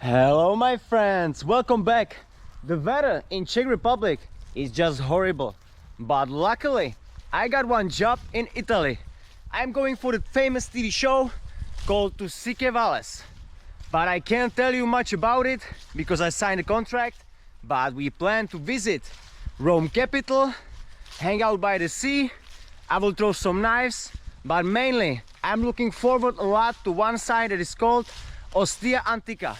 Hello my friends, welcome back. The weather in Czech Republic is just horrible, but luckily I got one job in Italy. I'm going for the famous TV show called Tu si che vales, but I can't tell you much about it because I signed a contract. But we plan to visit Rome capital, hang out by the sea. I will throw some knives, but mainly I'm looking forward a lot to one site that is called Ostia Antica.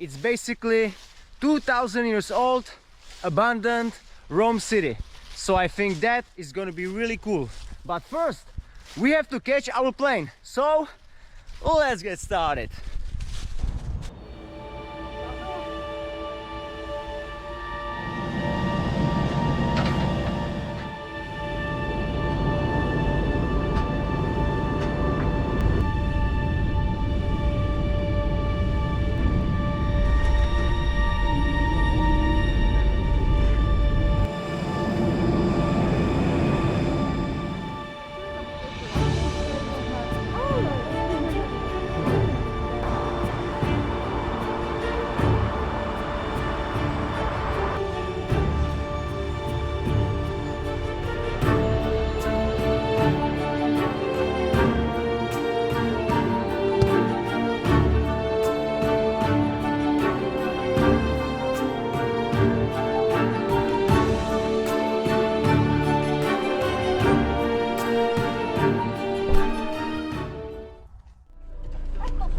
It's basically 2000 years old, abandoned Rome city. So I think that is gonna be really cool. But first, we have to catch our plane. So let's get started.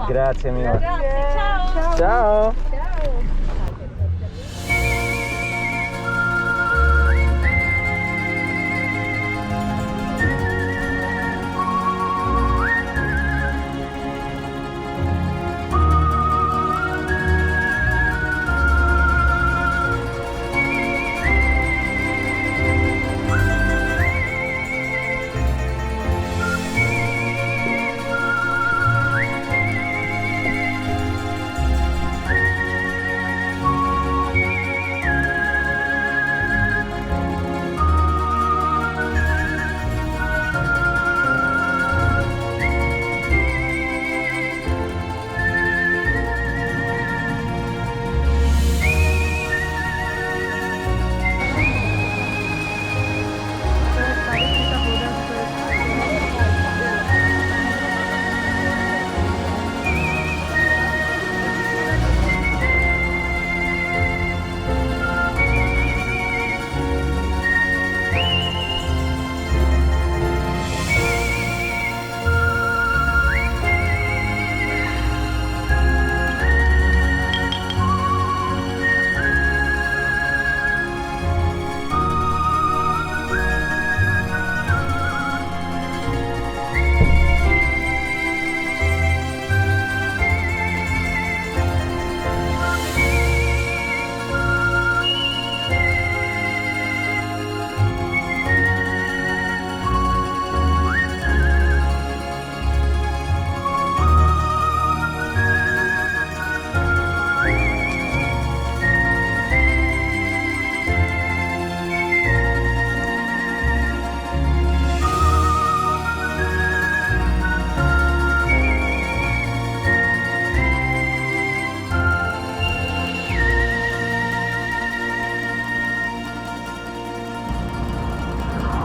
Grazie mille. Grazie, ciao. Ciao.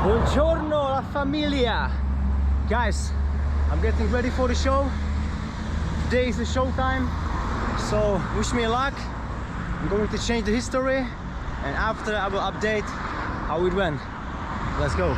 Buongiorno la familia! Guys, I'm getting ready for the show. Today is the show time, so wish me luck. I'm going to change the history and after I will update how it went. Let's go!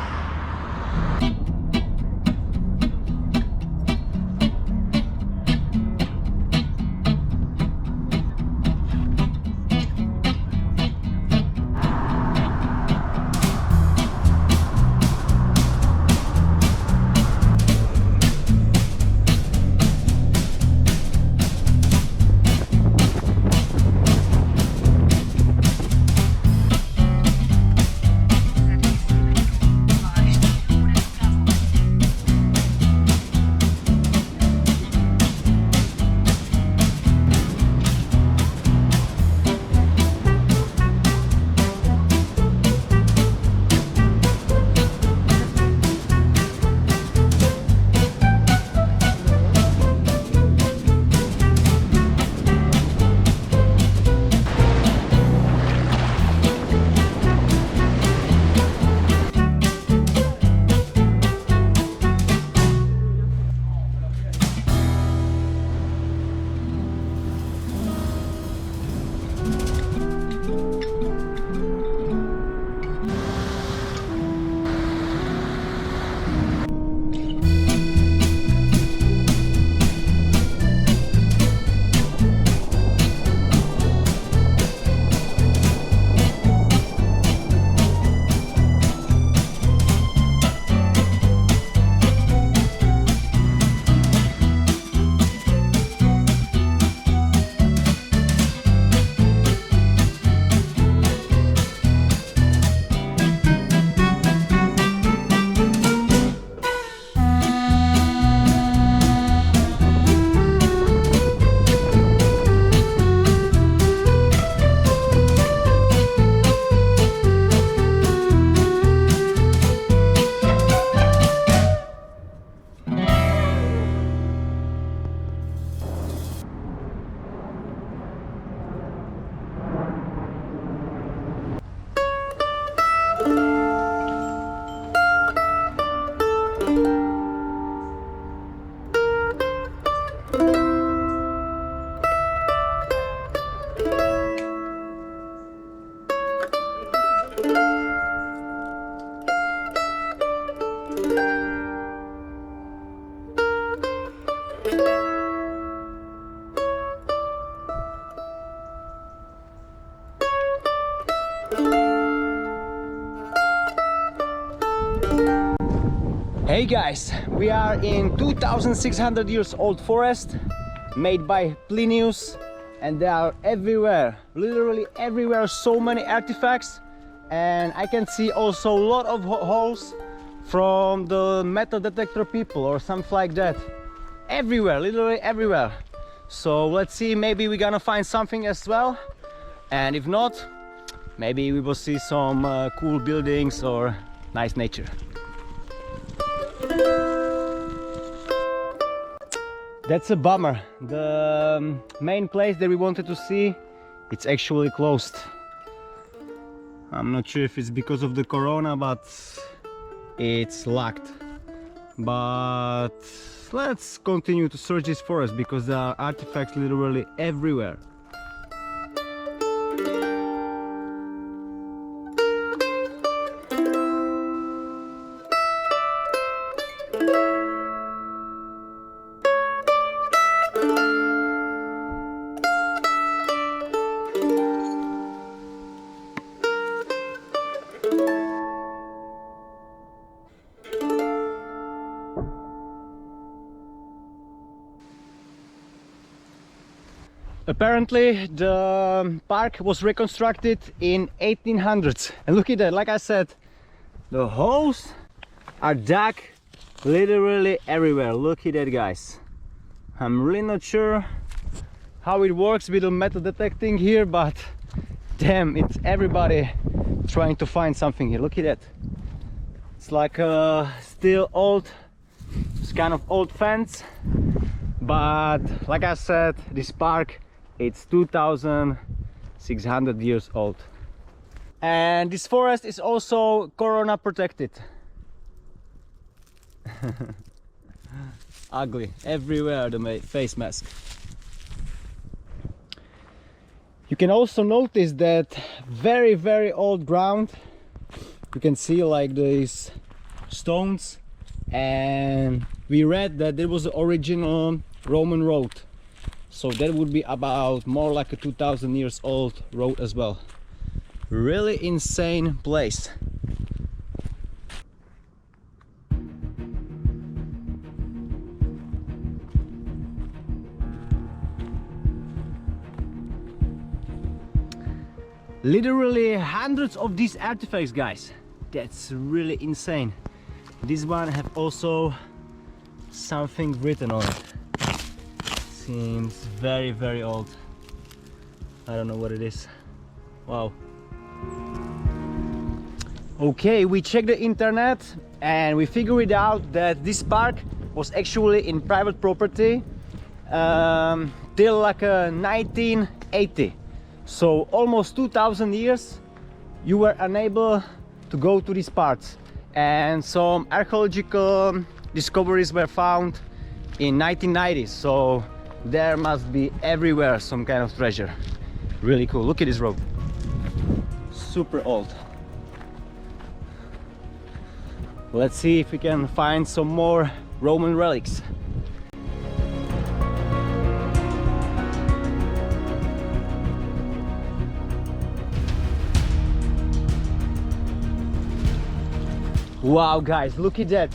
Hey guys, we are in 2600 years old forest made by Plinius, and they are everywhere, literally everywhere, so many artifacts. And I can see also a lot of holes from the metal detector people or something like that. Everywhere, literally everywhere. So let's see, maybe we're gonna find something as well, and if not, maybe we will see some cool buildings or nice nature. That's a bummer. The main place that we wanted to see, it's actually closed. I'm not sure if it's because of the corona, but it's locked. But let's continue to search this forest because there are artifacts literally everywhere. Apparently the park was reconstructed in 1800s, and look at that. Like I said, the holes are dug literally everywhere. Look at that, guys. I'm really not sure how it works with the metal detecting here, but damn, it's everybody trying to find something here. Look at that. It's like a still old, it's kind of old fence, but like I said, this park, it's 2600 years old. And this forest is also corona protected. Ugly everywhere, the face mask. You can also notice that very old ground. You can see like these stones, and we read that there was the original Roman road. So that would be about more like a 2000 years old road as well. Really insane place. Literally hundreds of these artifacts, guys. That's really insane. This one have also something written on it. Seems very old. I don't know what it is. Wow. Okay, we checked the internet and we figured out that this park was actually in private property till like 1980. So almost 2000 years you were unable to go to these parts, and some archaeological discoveries were found in 1990s. So there must be everywhere some kind of treasure. Really cool. Look at this road. Super old. Let's see if we can find some more Roman relics. Wow, guys, look at that.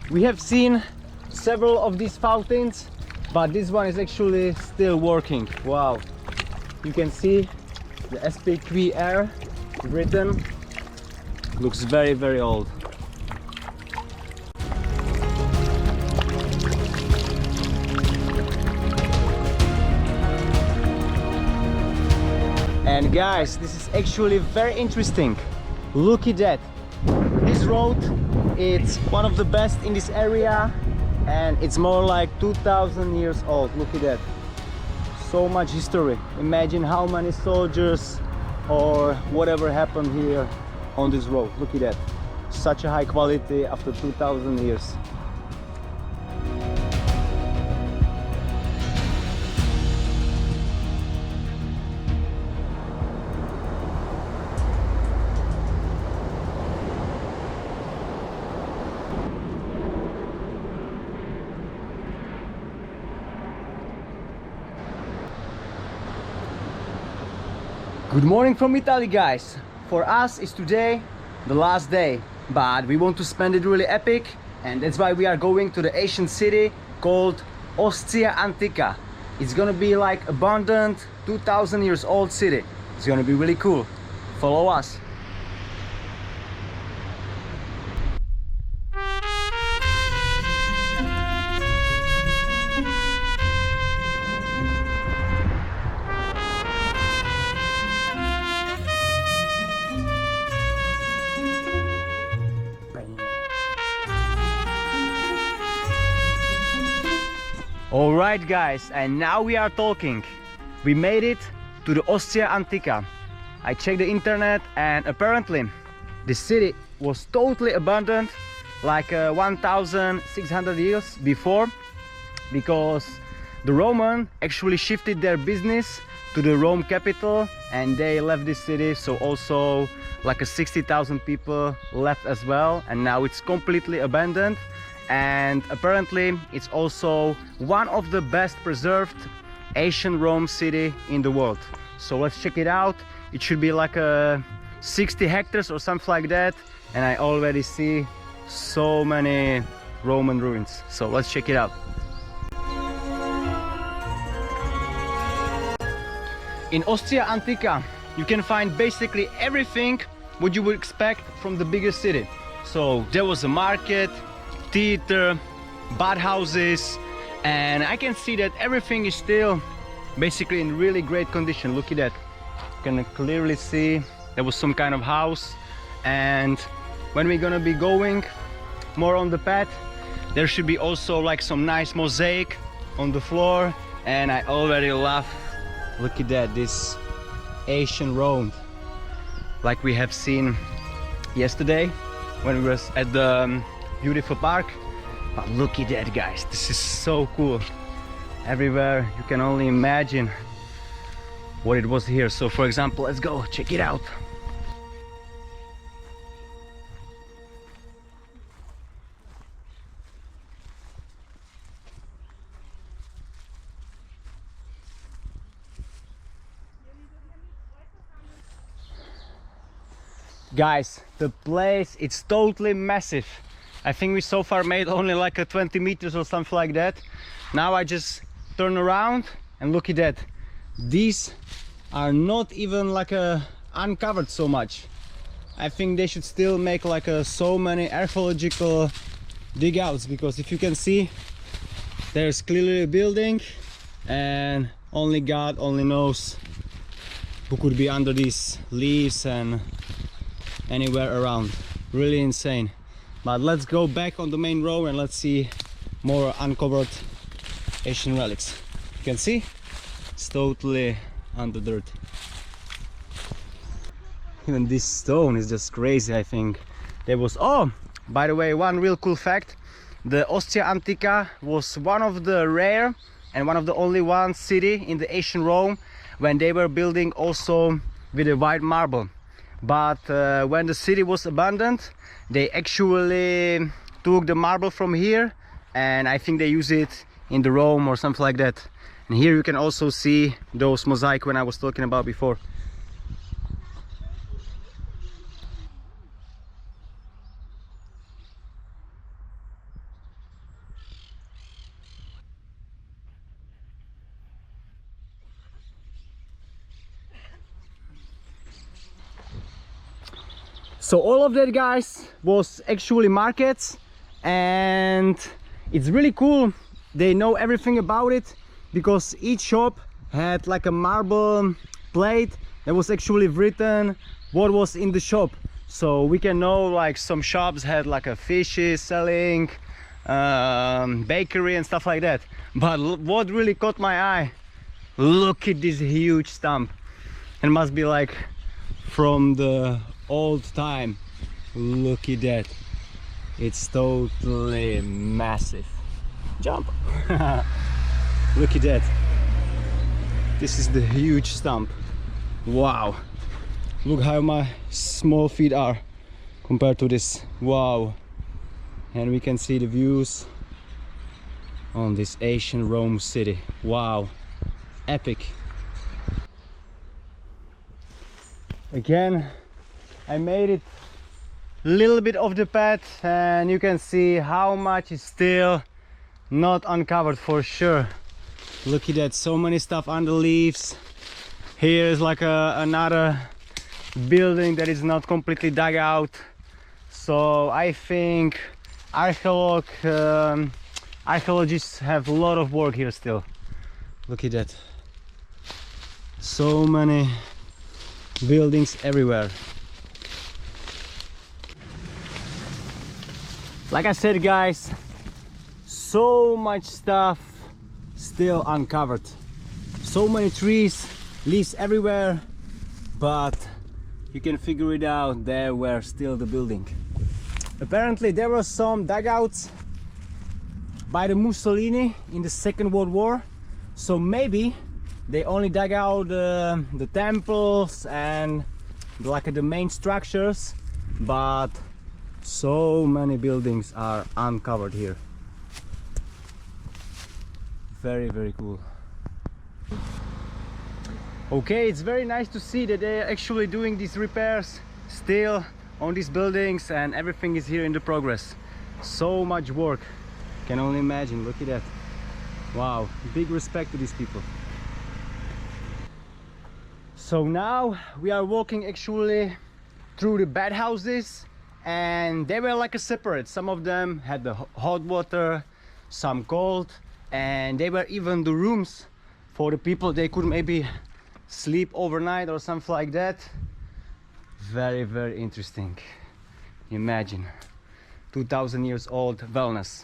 We have seen several of these fountains, but this one is actually still working. Wow, you can see the SPQR written. Looks very old. And guys, this is actually very interesting. Look at that. This road, it's one of the best in this area, and it's more like 2000 years old. Look at that. So much history. Imagine how many soldiers or whatever happened here on this road. Look at that. Such a high quality after 2000 years. Good morning from Italy, guys. For us, it's today the last day, but we want to spend it really epic. and that's why we are going to the ancient city called Ostia Antica. It's gonna be like abandoned 2000 years old city. It's gonna be really cool. Follow us. Alright guys, and now we are talking. We made it to the Ostia Antica. I checked the internet and apparently the city was totally abandoned like 1600 years before, because the Roman actually shifted their business to the Rome capital and they left this city, so also like 60,000 people left as well, and now it's completely abandoned. And apparently it's also one of the best preserved ancient Rome city in the world. So let's check it out. It should be like 60 hectares or something like that, and I already see so many Roman ruins. So let's check it out. In Ostia Antica you can find basically everything what you would expect from the biggest city. So there was a market, theater, bathhouses, and I can see that everything is still basically in really great condition. Look at that. You can clearly see there was some kind of house, and when we're gonna be going more on the path, there should be also like some nice mosaic on the floor, and I already love, look at that, this ancient Rome like we have seen yesterday when we was at the beautiful park. But look at that guys, this is so cool. Everywhere you can only imagine what it was here. So for example, let's go check it out. Guys, the place, it's totally massive. I think we so far made only like 20 meters or something like that. Now I just turn around and look at that. These are not even like uncovered so much. I think they should still make like so many archaeological dig outs, because if you can see, there's clearly a building and only God only knows who could be under these leaves and anywhere around. Really insane. But let's go back on the main road and let's see more uncovered ancient relics. You can see it's totally under dirt. Even this stone is just crazy. I think there was, oh, by the way, one real cool fact: the Ostia Antica was one of the rare and one of the only one city in the ancient Rome when they were building also with a white marble. But when the city was abandoned, they actually took the marble from here, and I think they use it in the Rome or something like that. And here you can also see those mosaic when I was talking about before. So all of that, guys, was actually markets, and it's really cool. They know everything about it, because each shop had like a marble plate that was actually written what was in the shop. So we can know like some shops had like a fishes selling, bakery and stuff like that. But what really caught my eye, look at this huge stump. It must be like from the old time. Look at that, it's totally massive. Jump. Look at that, this is the huge stump. Wow, look how my small feet are compared to this. Wow. And we can see the views on this ancient Rome city. Wow, epic. Again, I made it little bit of the path, and you can see how much is still not uncovered for sure. Look at that, so many stuff under leaves. Here is like another building that is not completely dug out. So I think archaeologists have a lot of work here still. Look at that, so many buildings everywhere. Like I said, guys, so much stuff still uncovered, so many trees, leaves everywhere, but you can figure it out, there were still the building. Apparently there were some dugouts by the Mussolini in the Second World War, so maybe they only dug out the temples and like the main structures, but so many buildings are uncovered here. Very, very cool. Okay, it's very nice to see that they're actually doing these repairs still on these buildings, and everything is here in the progress. So much work, can only imagine. Look at that. Wow, big respect to these people. So now we are walking actually through the bathhouses, and they were like a separate. Some of them had the hot water, some cold, and they were even the rooms for the people. They could maybe sleep overnight or something like that. Very, very interesting. Imagine 2000 years old wellness.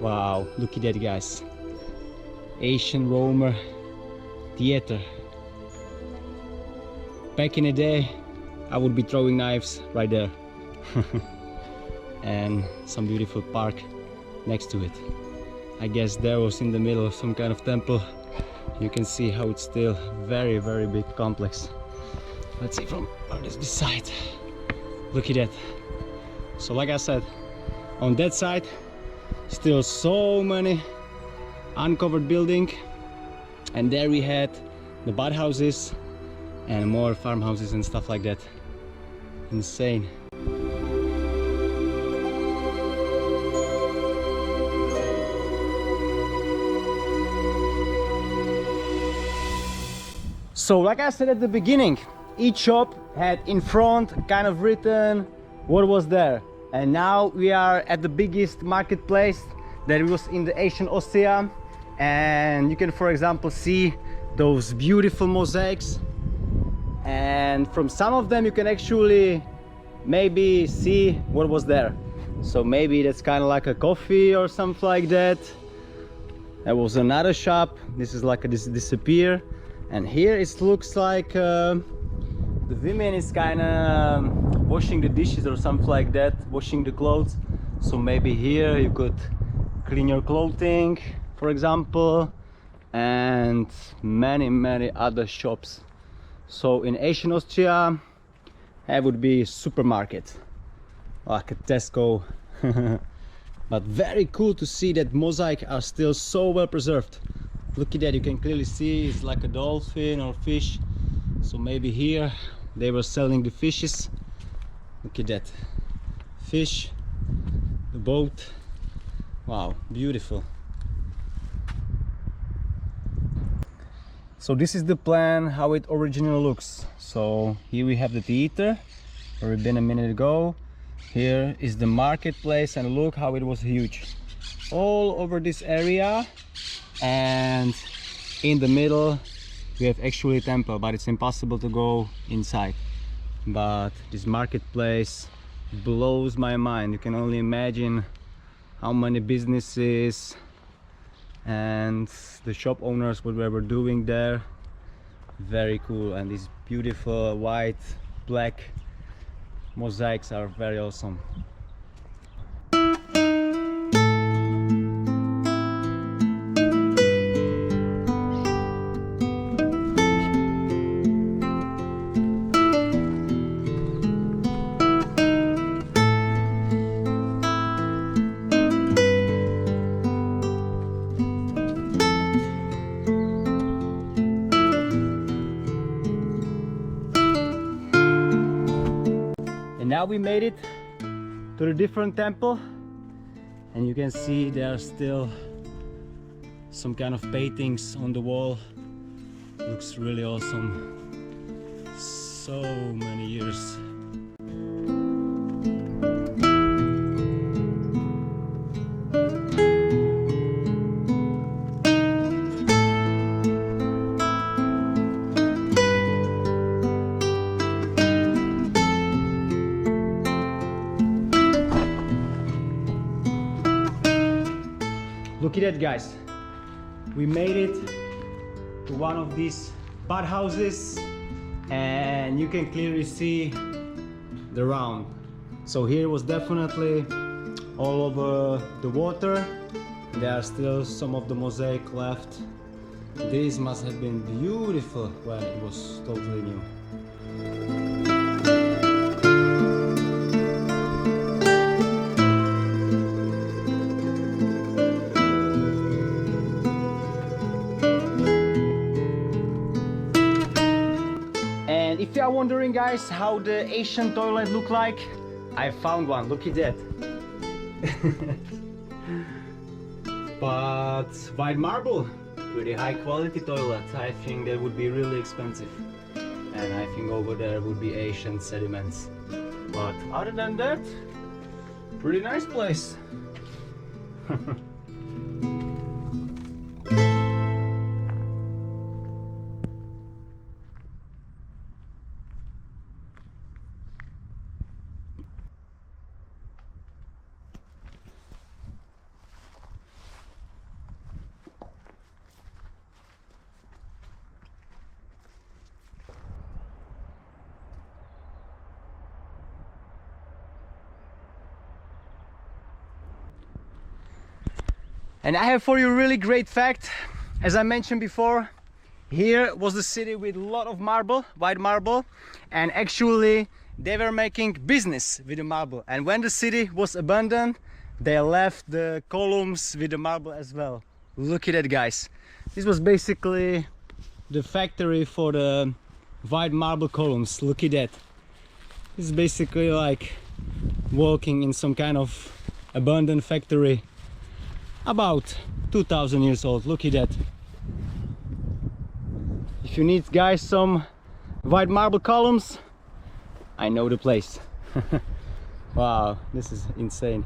Wow, look at that, guys. Asian Romer theater. Back in the day, I would be throwing knives right there. And some beautiful park next to it. I guess there was in the middle some kind of temple. You can see how it's still very, very big complex. Let's see from this side. Look at that. So like I said, on that side still so many uncovered building, and there we had the bathhouses and more farmhouses and stuff like that. Insane. So like I said at the beginning, each shop had in front kind of written what was there. And now we are at the biggest marketplace that was in the ancient Ostia, and you can, for example, see those beautiful mosaics, and from some of them you can actually maybe see what was there. So maybe that's kind of like a coffee or something like that. There was another shop. This is like this disappear, and here it looks like the women is kind of washing the dishes or something like that, washing the clothes. So maybe here you could clean your clothing, for example, and many other shops. So in Asian Austria, it would be a supermarket, like a Tesco. But very cool to see that mosaic are still so well preserved. Look at that, you can clearly see it's like a dolphin or fish. So maybe here they were selling the fishes. Look at that, fish, the boat. Wow, beautiful. So this is the plan, how it originally looks. So here we have the theater where we've been a minute ago. Here is the marketplace, and look how it was huge all over this area, and in the middle we have actually a temple, but it's impossible to go inside. But this marketplace blows my mind. You can only imagine how many businesses and the shop owners, what they were doing there. Very cool. And these beautiful white, black mosaics are very awesome. Now we made it to the different temple, and you can see there are still some kind of paintings on the wall. Looks really awesome. So many years. Look at that, guys. We made it to one of these bathhouses, and you can clearly see the round. So here was definitely all over the water. There are still some of the mosaic left. This must have been beautiful when it was totally new. And if you are wondering, guys, how the Asian toilet look like, I found one. Look at that. But white marble, pretty high quality toilet. I think that would be really expensive, and I think over there would be Asian sediments. But other than that, pretty nice place. And I have for you a really great fact. As I mentioned before, here was the city with a lot of marble, white marble, and actually they were making business with the marble. And when the city was abandoned, they left the columns with the marble as well. Look at that, guys. This was basically the factory for the white marble columns. Look at that. It's basically like walking in some kind of abandoned factory. About 2000 years old. Look at that. If you need, guys, some white marble columns, I know the place. Wow, this is insane.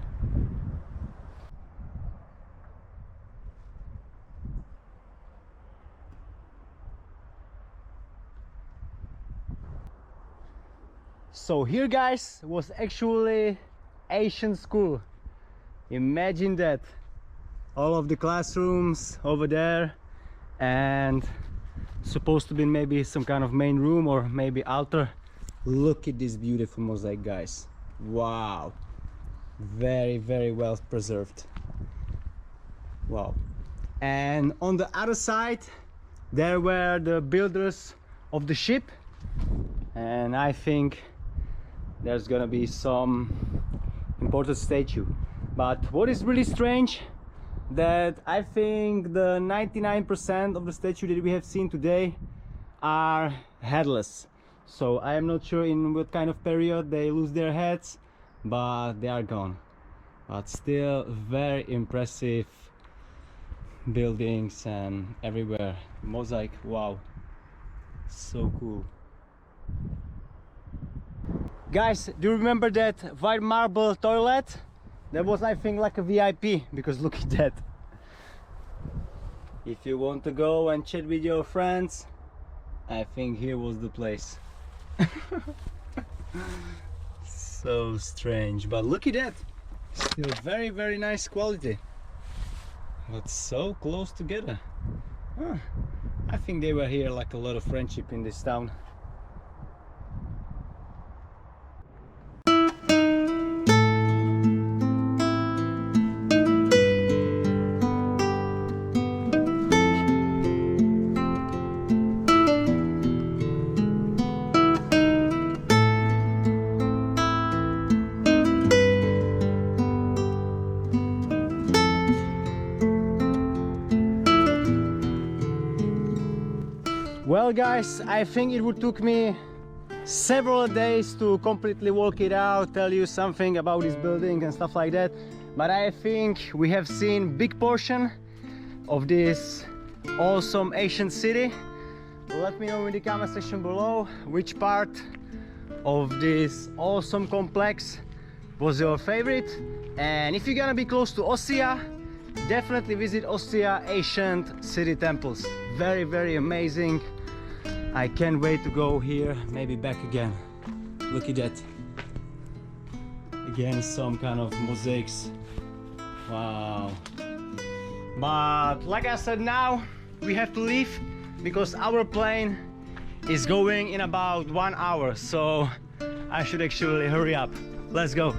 So here, guys, was actually Asian school. Imagine that. All of the classrooms over there, and supposed to be maybe some kind of main room or maybe altar. Look at this beautiful mosaic, guys. Wow, very, very well preserved. Wow. And on the other side there were the builders of the ship, and I think there's gonna be some important statue. But what is really strange, that I think the 99% of the statue that we have seen today are headless. So I am not sure in what kind of period they lose their heads, but they are gone. But still very impressive buildings and everywhere. Mosaic, wow, so cool. Guys, do you remember that white marble toilet? That was, I think, like a VIP, because look at that. If you want to go and chat with your friends, I think here was the place. So strange, but look at that. Still very, very nice quality, but so close together. I think they were here like a lot of friendship in this town. Well, guys, I think it would took me several days to completely walk it out, tell you something about this building and stuff like that, but I think we have seen big portion of this awesome ancient city. Let me know in the comment section below which part of this awesome complex was your favorite, and if you're gonna be close to Ostia, definitely visit Ostia ancient city temples. Very, very amazing. I can't wait to go here, maybe back again. Look at that. Again, some kind of mosaics. Wow. But like I said, now we have to leave because our plane is going in about 1 hour, so I should actually hurry up. Let's go.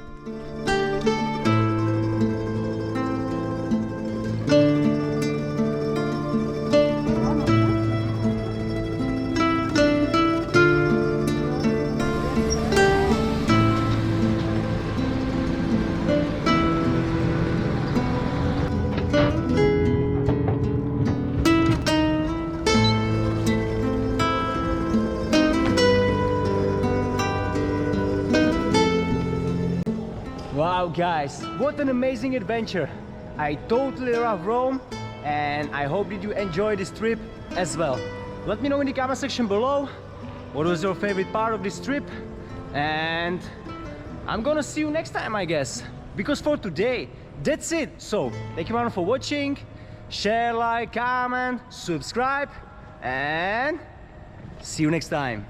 Wow guys, what an amazing adventure. I totally love Rome and I hope that you enjoy this trip as well. Let me know in the comment section below what was your favorite part of this trip, and I'm gonna see you next time, I guess, because for today that's it. So thank you everyone for watching. Share, like, comment, subscribe, and see you next time.